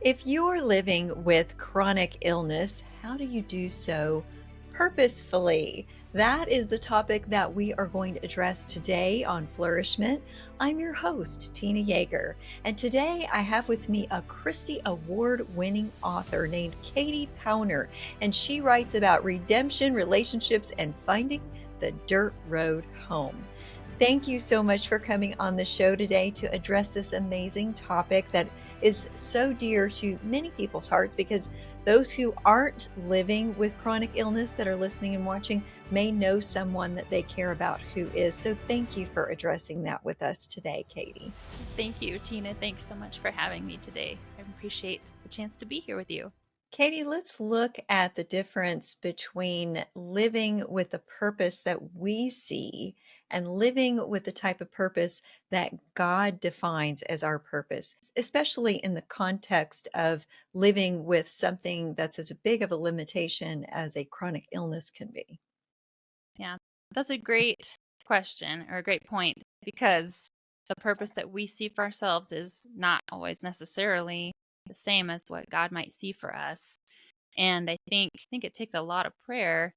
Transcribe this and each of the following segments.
If you're living with chronic illness, how do you do so purposefully? That is the topic that we are going to address today on Flourish-Meant. I'm your host, Tina Yeager, and today I have with me a Christy Award-winning author named Katie Powner, and she writes about redemption, relationships, and finding the dirt road home. Thank you so much for coming on the show today to address this amazing topic that is so dear to many people's hearts because those who aren't living with chronic illness that are listening and watching may know someone that they care about who is. So thank you for addressing that with us today, Katie. Thank you, Tina. Thanks so much for having me today. I appreciate the chance to be here with you. Katie, let's look at the difference between living with the purpose that we see and living with the type of purpose that God defines as our purpose, especially in the context of living with something that's as big of a limitation as a chronic illness can be. Yeah, that's a great question or a great point because the purpose that we see for ourselves is not always necessarily the same as what God might see for us. And I think it takes a lot of prayer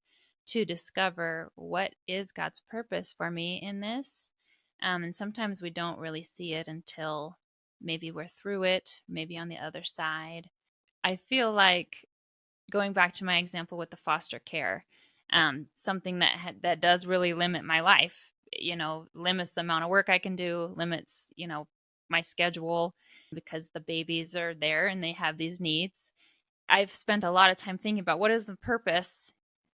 to discover what is God's purpose for me in this. And sometimes we don't really see it until maybe we're through it, maybe on the other side. I feel like going back to my example with the foster care, something that does really limit my life. Limits the amount of work I can do, limits my schedule because the babies are there and they have these needs. I've spent a lot of time thinking about what is the purpose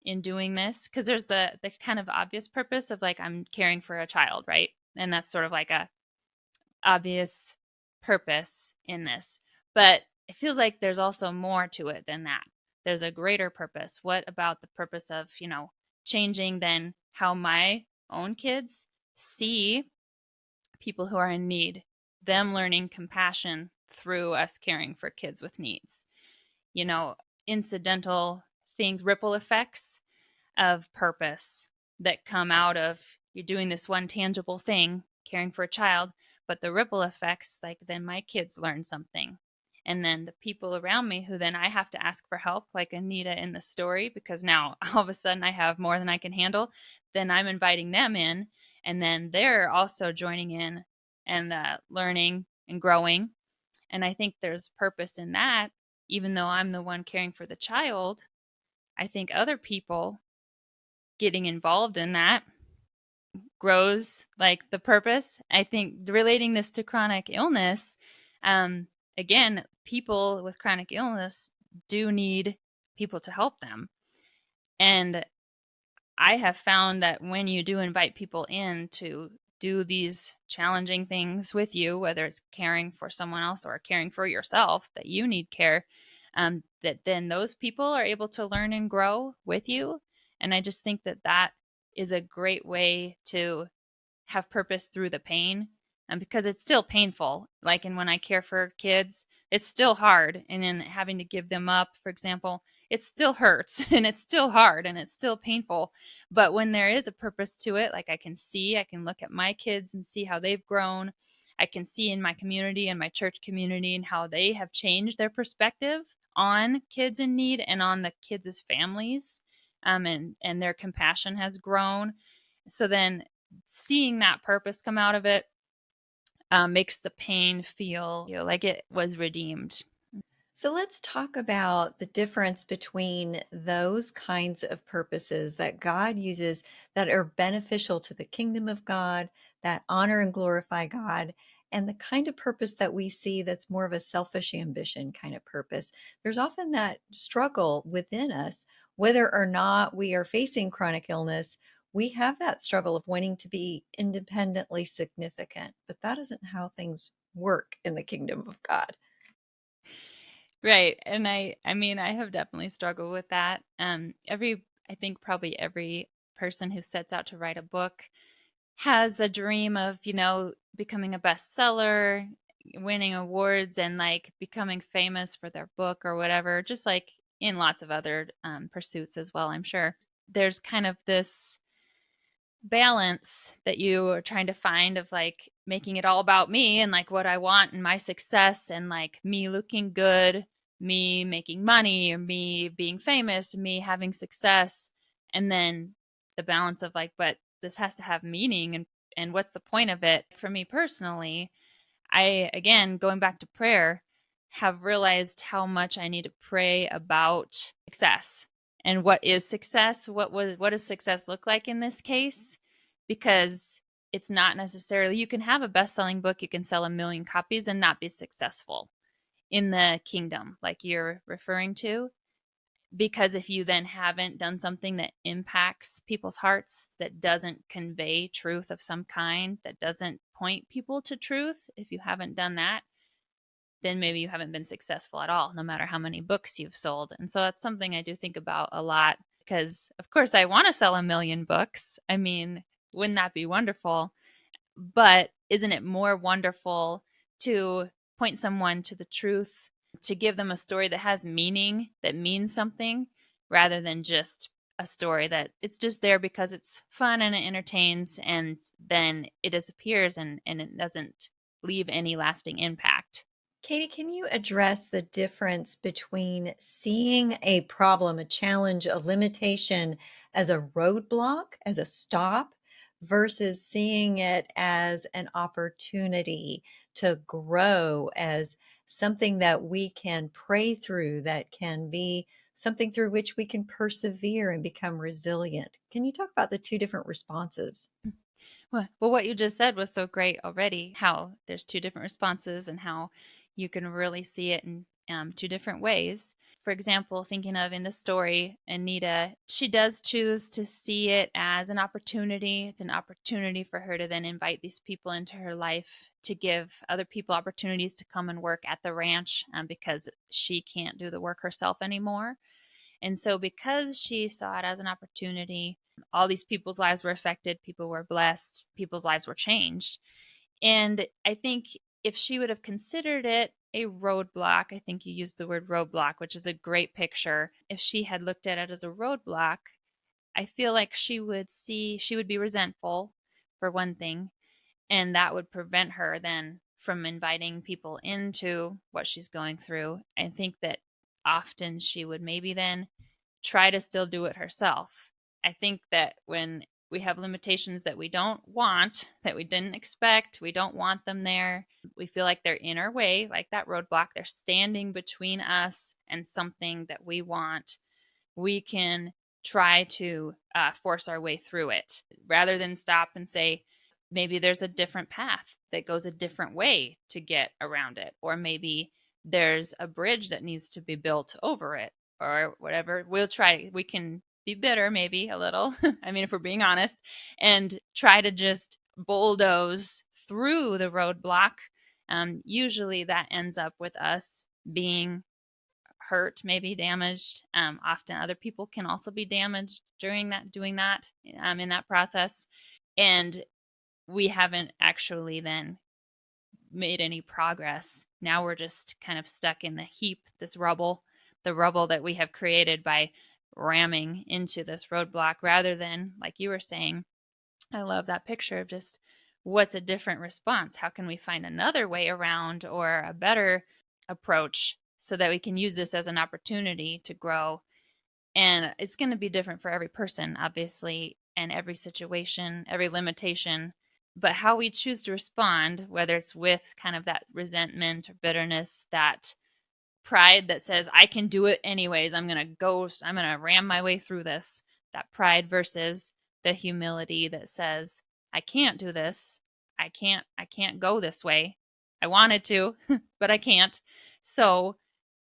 in doing this, because there's the kind of obvious purpose of like I'm caring for a child, right? And that's sort of like a obvious purpose in this. But it feels like there's also more to it than that. There's a greater purpose. What about the purpose of, changing then how my own kids see people who are in need, them learning compassion through us caring for kids with needs? You know, incidental things, ripple effects of purpose that come out of you're doing this one tangible thing, caring for a child, but the ripple effects, like then my kids learn something. And then the people around me who then I have to ask for help, like Anita in the story, because now all of a sudden I have more than I can handle, then I'm inviting them in. And then they're also joining in and learning and growing. And I think there's purpose in that, even though I'm the one caring for the child. I think other people getting involved in that grows like the purpose. I think relating this to chronic illness, again, people with chronic illness do need people to help them. And I have found that when you do invite people in to do these challenging things with you, whether it's caring for someone else or caring for yourself, that you need care, that then those people are able to learn and grow with you. And I just think that that is a great way to have purpose through the pain. And because it's still painful, like, and when I care for kids, it's still hard. And then having to give them up, for example, it still hurts and it's still hard and it's still painful. But when there is a purpose to it, like I can look at my kids and see how they've grown. I can see in my community and my church community and how they have changed their perspective on kids in need and on the kids' families. And their compassion has grown. So then seeing that purpose come out of it makes the pain feel, like it was redeemed. So let's talk about the difference between those kinds of purposes that God uses that are beneficial to the kingdom of God, that honor and glorify God, and the kind of purpose that we see that's more of a selfish ambition kind of purpose. There's often that struggle within us, whether or not we are facing chronic illness. We have that struggle of wanting to be independently significant, but that isn't how things work in the kingdom of God. Right. And I mean, I have definitely struggled with that. I think probably every person who sets out to write a book has a dream of, becoming a bestseller, winning awards, and like becoming famous for their book or whatever, just like in lots of other pursuits as well, I'm sure. There's kind of this balance that you are trying to find of like making it all about me and like what I want and my success and like me looking good, me making money or me being famous, me having success, and then the balance of like, but this has to have meaning and what's the point of it? For me personally, I, again, going back to prayer, have realized how much I need to pray about success and what is success. What does success look like in this case? Because it's not necessarily, you can have a best-selling book, you can sell 1 million copies and not be successful in the kingdom, like you're referring to. Because if you then haven't done something that impacts people's hearts, that doesn't convey truth of some kind, that doesn't point people to truth, if you haven't done that, then maybe you haven't been successful at all, no matter how many books you've sold. And so that's something I do think about a lot because, of course, I want to sell 1 million books. I mean, wouldn't that be wonderful? But isn't it more wonderful to point someone to the truth, to give them a story that has meaning, that means something, rather than just a story that it's just there because it's fun and it entertains and then it disappears and it doesn't leave any lasting impact? Katie, can you address the difference between seeing a problem, a challenge, a limitation as a roadblock, as a stop, versus seeing it as an opportunity to grow, as something that we can pray through, that can be something through which we can persevere and become resilient? Can you talk about the two different responses? Well, what you just said was so great already, how there's two different responses and how you can really see it in two different ways. For example, thinking of in the story, Anita, she does choose to see it as an opportunity. It's an opportunity for her to then invite these people into her life, to give other people opportunities to come and work at the ranch because she can't do the work herself anymore. And so, because she saw it as an opportunity, all these people's lives were affected, people were blessed, people's lives were changed. And I think if she would have considered it a roadblock, I think you used the word roadblock, which is a great picture. If she had looked at it as a roadblock, I feel like she would be resentful, for one thing, and that would prevent her then from inviting people into what she's going through. I think that often she would maybe then try to still do it herself. I think that when we have limitations that we don't want, that we didn't expect, we don't want them there, we feel like they're in our way, like that roadblock, they're standing between us and something that we want, we can try to force our way through it rather than stop and say, maybe there's a different path that goes a different way to get around it. Or maybe there's a bridge that needs to be built over it or whatever. We'll try, we can be bitter, maybe a little. I mean, if we're being honest, and try to just bulldoze through the roadblock. Usually that ends up with us being hurt, maybe damaged. Often other people can also be damaged during that, doing that, in that process. And we haven't actually then made any progress. Now we're just kind of stuck in the heap, this rubble, the rubble that we have created by ramming into this roadblock rather than, like you were saying, I love that picture of just what's a different response? How can we find another way around or a better approach so that we can use this as an opportunity to grow? And it's going to be different for every person, obviously, and every situation, every limitation. But how we choose to respond, whether it's with kind of that resentment or bitterness, that pride that says, I can do it anyways, I'm going to ram my way through this, that pride versus the humility that says, I can't do this. I can't go this way. I wanted to, but I can't. So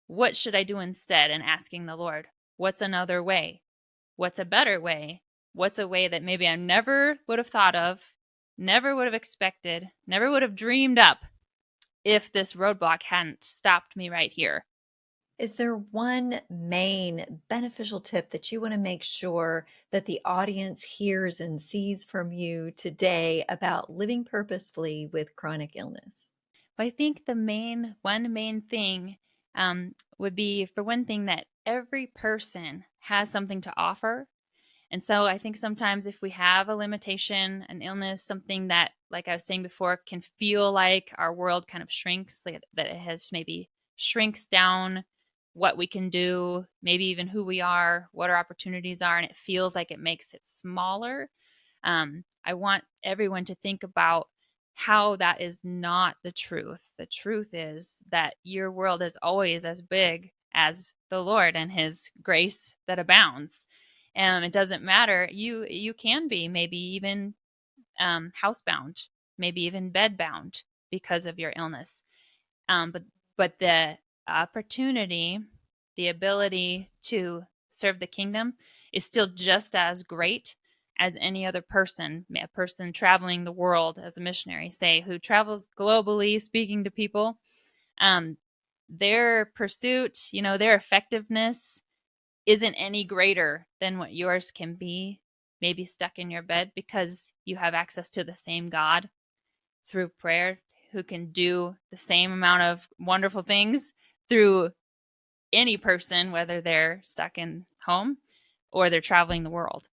what should I do instead? And asking the Lord, what's another way? What's a better way? What's a way that maybe I never would have thought of, never would have expected, never would have dreamed up if this roadblock hadn't stopped me right here? Is there one main beneficial tip that you want to make sure that the audience hears and sees from you today about living purposefully with chronic illness? I think one main thing would be, for one thing, that every person has something to offer. And so I think sometimes if we have a limitation, an illness, something that, like I was saying before, can feel like our world kind of shrinks, like that it has maybe shrinks down what we can do, maybe even who we are, what our opportunities are, and it feels like it makes it smaller. I want everyone to think about how that is not the truth. The truth is that your world is always as big as the Lord and his grace that abounds. It doesn't matter. You can be maybe even housebound, maybe even bedbound because of your illness. But the opportunity, the ability to serve the kingdom is still just as great as any other person, a person traveling the world as a missionary, say, who travels globally speaking to people. Um, their pursuit, their effectiveness isn't any greater than what yours can be, maybe stuck in your bed because you have access to the same God through prayer who can do the same amount of wonderful things through any person, whether they're stuck in home or they're traveling the world.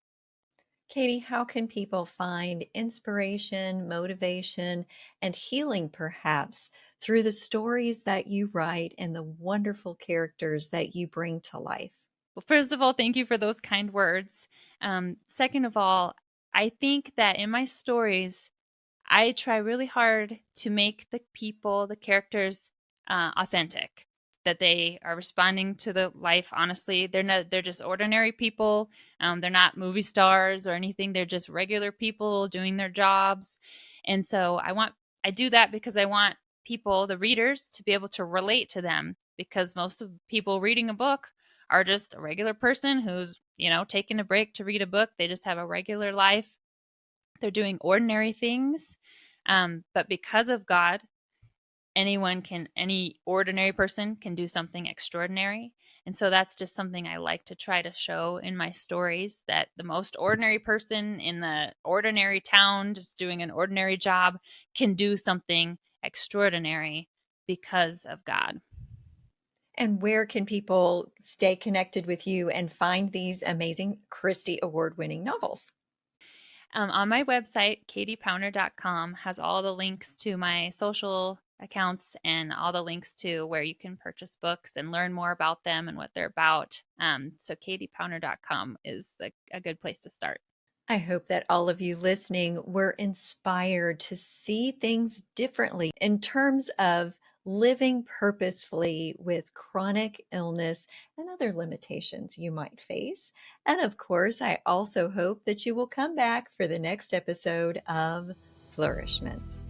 Katie, how can people find inspiration, motivation, and healing perhaps through the stories that you write and the wonderful characters that you bring to life? Well, first of all, thank you for those kind words. Second of all, I think that in my stories, I try really hard to make the people, the characters, authentic. That they are responding to the life honestly. They're just ordinary people. They're not movie stars or anything. They're just regular people doing their jobs. And so I do that because I want people, the readers, to be able to relate to them. Because most of people reading a book are just a regular person who's taking a break to read a book. They just have a regular life. They're doing ordinary things. But because of God, any ordinary person can do something extraordinary. And so that's just something I like to try to show in my stories, that the most ordinary person in the ordinary town, just doing an ordinary job, can do something extraordinary because of God. And where can people stay connected with you and find these amazing Christy Award-winning novels? On my website, katiepowner.com, has all the links to my social accounts and all the links to where you can purchase books and learn more about them and what they're about. So katiepowner.com is a good place to start. I hope that all of you listening were inspired to see things differently in terms of living purposefully with chronic illness and other limitations you might face. And of course, I also hope that you will come back for the next episode of Flourishment.